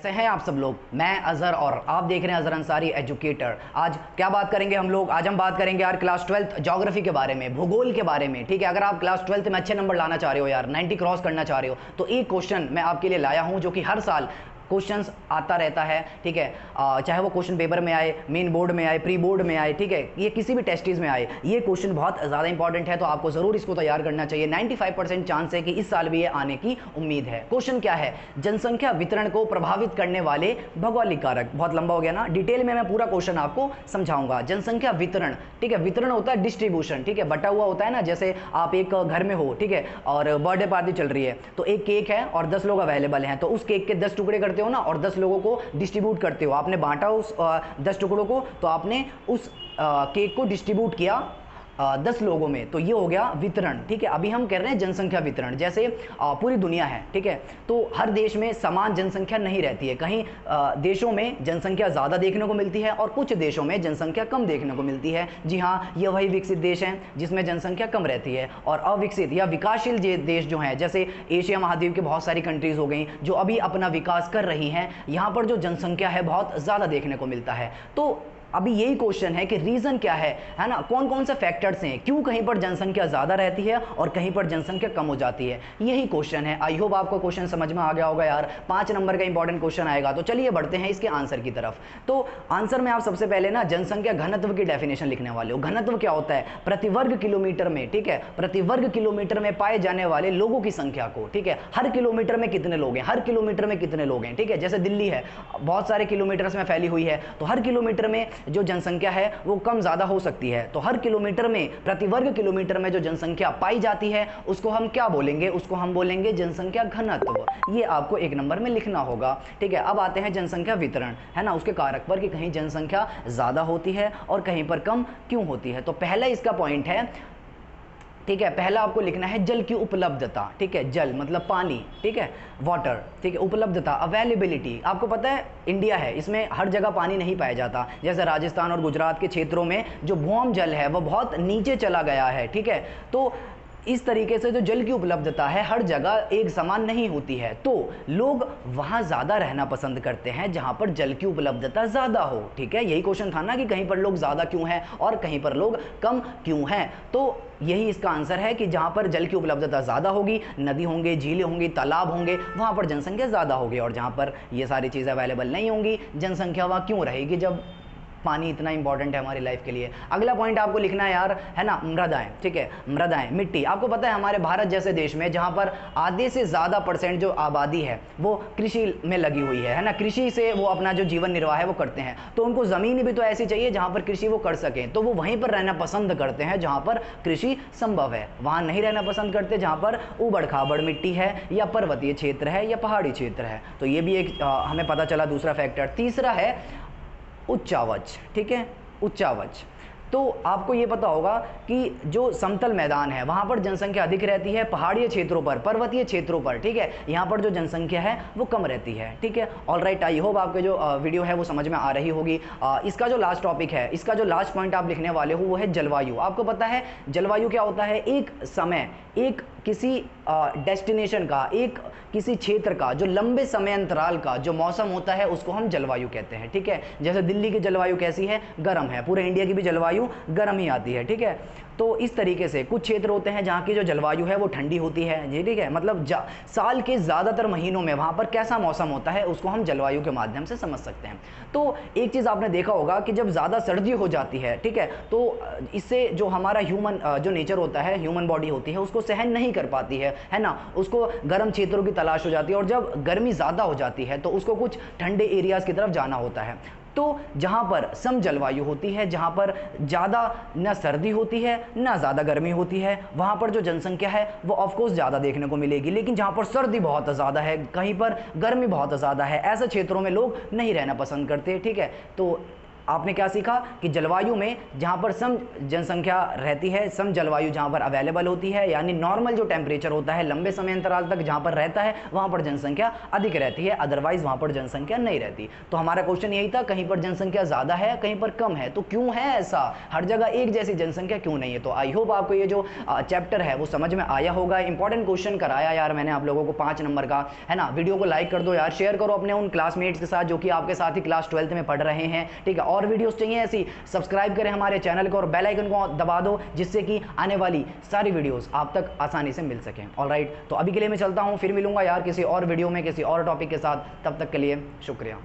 कैसे हैं आप सब लोग। मैं अजहर और आप देख रहे हैं अजहर अंसारी एजुकेटर। आज क्या बात करेंगे हम लोग? आज हम बात करेंगे यार क्लास 12th ज्योग्राफी के बारे में, भूगोल के बारे में। ठीक है, अगर आप क्लास 12th में अच्छे नंबर लाना चाह रहे हो यार, 90 क्रॉस करना चाह रहे हो, तो एक क्वेश्चन मैं आपके लिए लाया हूं जो कि हर साल क्वेश्चंस आता रहता है। ठीक है, चाहे वो क्वेश्चन पेपर में आए, मेन बोर्ड में आए, प्री बोर्ड में आए, ठीक है, ये किसी भी टेस्टीज में आए, ये क्वेश्चन बहुत ज़्यादा इंपॉर्टेंट है, तो आपको ज़रूर इसको तैयार करना चाहिए। 95% चांस है कि इस साल भी ये आने की उम्मीद है। क्वेश्चन क्या है? जनसंख्या वितरण को प्रभावित करने वाले भौगोलिक कारक। बहुत लंबा हो गया ना, डिटेल में मैं पूरा क्वेश्चन आपको समझाऊंगा। जनसंख्या वितरण, ठीक है, वितरण होता है डिस्ट्रीब्यूशन, ठीक है, बटा हुआ होता है ना। जैसे आप एक घर में हो, ठीक है, और बर्थडे पार्टी चल रही है, तो एक केक है और 10 लोग अवेलेबल हैं, तो उस केक के 10 टुकड़े करते हो ना और 10 लोगों को डिस्ट्रीब्यूट करते हो। आपने बांटा उस 10 टुकड़ों को, तो आपने उस केक को डिस्ट्रीब्यूट किया 10 लोगों में, तो ये हो गया वितरण। ठीक है, अभी हम कह रहे हैं जनसंख्या वितरण। जैसे पूरी दुनिया है, ठीक है, तो हर देश में समान जनसंख्या नहीं रहती है। कहीं देशों में जनसंख्या ज़्यादा देखने को मिलती है और कुछ देशों में जनसंख्या कम देखने को मिलती है। जी हाँ, ये वही विकसित देश हैं जिसमें जनसंख्या कम रहती है, और अविकसित या विकासशील देश जो हैं, जैसे एशिया महाद्वीप के बहुत सारी कंट्रीज़ हो गई जो अभी अपना विकास कर रही हैं, यहाँ पर जो जनसंख्या है बहुत ज़्यादा देखने को मिलता है। तो अभी यही क्वेश्चन है कि रीजन क्या है ना, कौन कौन से फैक्टर्स हैं, क्यों कहीं पर जनसंख्या ज़्यादा रहती है और कहीं पर जनसंख्या कम हो जाती है, यही क्वेश्चन है। आई होप आपको क्वेश्चन समझ में आ गया होगा यार। 5 नंबर का इंपॉर्टेंट क्वेश्चन आएगा, तो चलिए बढ़ते हैं इसके आंसर की तरफ। तो आंसर में आप सबसे पहले ना जनसंख्या घनत्व की डेफिनेशन लिखने वाले हो। घनत्व क्या होता है? प्रति वर्ग किलोमीटर में, ठीक है, प्रति वर्ग किलोमीटर में पाए जाने वाले लोगों की संख्या को, ठीक है, हर किलोमीटर में कितने लोग हैं, हर किलोमीटर में कितने लोग हैं, ठीक है। जैसे दिल्ली है, बहुत सारे किलोमीटर्स में फैली हुई है, तो हर किलोमीटर में जो जनसंख्या है वो कम ज्यादा हो सकती है। तो हर किलोमीटर में, प्रति वर्ग किलोमीटर में जो जनसंख्या पाई जाती है उसको हम क्या बोलेंगे? उसको हम बोलेंगे जनसंख्या घनत्व। ये आपको 1 नंबर में लिखना होगा। ठीक है, अब आते हैं जनसंख्या वितरण, है ना, उसके कारक पर कि कहीं जनसंख्या ज्यादा होती है और कहीं पर कम क्यों होती है। तो पहला इसका पॉइंट है, ठीक है, पहला आपको लिखना है जल की उपलब्धता। ठीक है, जल मतलब पानी, ठीक है, वाटर, ठीक है, उपलब्धता, अवेलेबिलिटी। आपको पता है इंडिया है, इसमें हर जगह पानी नहीं पाया जाता। जैसे राजस्थान और गुजरात के क्षेत्रों में जो भूम जल है वो बहुत नीचे चला गया है, ठीक है। तो इस तरीके से जो जल की उपलब्धता है हर जगह एक समान नहीं होती है, तो लोग वहां ज्यादा रहना पसंद करते हैं जहां पर जल की उपलब्धता ज्यादा हो। ठीक है, यही क्वेश्चन था ना कि कहीं पर लोग ज्यादा क्यों हैं और कहीं पर लोग कम क्यों हैं। तो यही इसका आंसर है कि जहां पर जल की उपलब्धता ज्यादा होगी, नदी होंगे, झीलें होंगी, तालाब होंगे, वहां पर जनसंख्या ज्यादा होगी, और जहां पर ये सारी चीजें अवेलेबल नहीं होंगी, जनसंख्या वहां क्यों रहेगी जब पानी इतना इंपॉर्टेंट है हमारी लाइफ के लिए। अगला पॉइंट आपको लिखना है यार, है ना, मृदाएं। ठीक है, मृदाएं, मिट्टी। आपको पता है हमारे भारत जैसे देश में जहां पर आधे से ज्यादा % जो आबादी है वो कृषि में लगी हुई है ना, कृषि से वो अपना जो जीवन निर्वाह है वो करते हैं, तो उनको जमीन भी तो ऐसी चाहिए जहां पर कृषि वो कर सकें, तो वो वहीं पर रहना पसंद करते हैं जहां पर कृषि संभव है। वहां नहीं रहना पसंद करते जहां पर उबड़ खाबड़ मिट्टी है या पर्वतीय क्षेत्र है या पहाड़ी क्षेत्र है। तो ये भी एक हमें पता चला दूसरा फैक्टर। तीसरा है उच्चावच। ठीक है, उच्चावच। तो आपको ये पता होगा कि जो समतल मैदान है वहां पर जनसंख्या अधिक रहती है, पहाड़ीय क्षेत्रों पर, पर्वतीय क्षेत्रों पर, ठीक है, यहाँ पर जो जनसंख्या है वो कम रहती है। ठीक है, ऑलराइट, आई होप आपके जो वीडियो है वो समझ में आ रही होगी। इसका जो लास्ट टॉपिक है, इसका जो लास्ट पॉइंट आप लिखने वाले हो वो है जलवायु। आपको पता है जलवायु क्या होता है? एक समय, एक किसी डेस्टिनेशन का, एक किसी क्षेत्र का जो लंबे समय अंतराल का जो मौसम होता है उसको हम जलवायु कहते हैं। ठीक है, जैसे दिल्ली की जलवायु कैसी है? गर्म है। पूरे इंडिया की भी जलवायु गर्म ही आती है। ठीक है, तो इस तरीके से कुछ क्षेत्र होते हैं जहाँ की जो जलवायु है वो ठंडी होती है जी, ठीक है, मतलब साल के ज़्यादातर महीनों में वहाँ पर कैसा मौसम होता है उसको हम जलवायु के माध्यम से समझ सकते हैं। तो एक चीज़ आपने देखा होगा कि जब ज़्यादा सर्दी हो जाती है, ठीक है, तो इससे जो हमारा ह्यूमन जो नेचर होता है, ह्यूमन बॉडी होती है, उसको सहन नहीं कर पाती है ना, उसको गर्म क्षेत्रों की तलाश हो जाती है, और जब गर्मी ज़्यादा हो जाती है तो उसको कुछ ठंडे एरियाज़ की तरफ जाना होता है। तो जहां पर सम जलवायु होती है, जहां पर ज़्यादा न सर्दी होती है न ज़्यादा गर्मी होती है, वहां पर जो जनसंख्या है वो ऑफकोर्स ज़्यादा देखने को मिलेगी। लेकिन जहां पर सर्दी बहुत ज़्यादा है, कहीं पर गर्मी बहुत ज़्यादा है, ऐसे क्षेत्रों में लोग नहीं रहना पसंद करते। ठीक है, तो आपने क्या सीखा कि जलवायु में जहाँ पर सम जनसंख्या रहती है, सम जलवायु जहाँ पर अवेलेबल होती है, यानी नॉर्मल जो टेम्परेचर होता है लंबे समय अंतराल तक जहाँ पर रहता है वहाँ पर जनसंख्या अधिक रहती है, अदरवाइज वहाँ पर जनसंख्या नहीं रहती। तो हमारा क्वेश्चन यही था, कहीं पर जनसंख्या ज़्यादा है कहीं पर कम है, तो क्यों है ऐसा, हर जगह एक जैसी जनसंख्या क्यों नहीं है। तो आई होप आपको ये जो चैप्टर है वो समझ में आया होगा। इंपॉर्टेंट क्वेश्चन कराया यार मैंने आप लोगों को 5 नंबर का, है ना। वीडियो को लाइक कर दो यार, शेयर करो अपने उन क्लासमेट्स के साथ जो कि आपके साथ ही क्लास 12th में पढ़ रहे हैं, ठीक है। और वीडियोस चाहिए ऐसी, सब्सक्राइब करें हमारे चैनल को और बेल आइकन को दबा दो, जिससे कि आने वाली सारी वीडियोस आप तक आसानी से मिल सकें। ऑलराइट, तो अभी के लिए मैं चलता हूं, फिर मिलूंगा यार किसी और वीडियो में किसी और टॉपिक के साथ। तब तक के लिए शुक्रिया।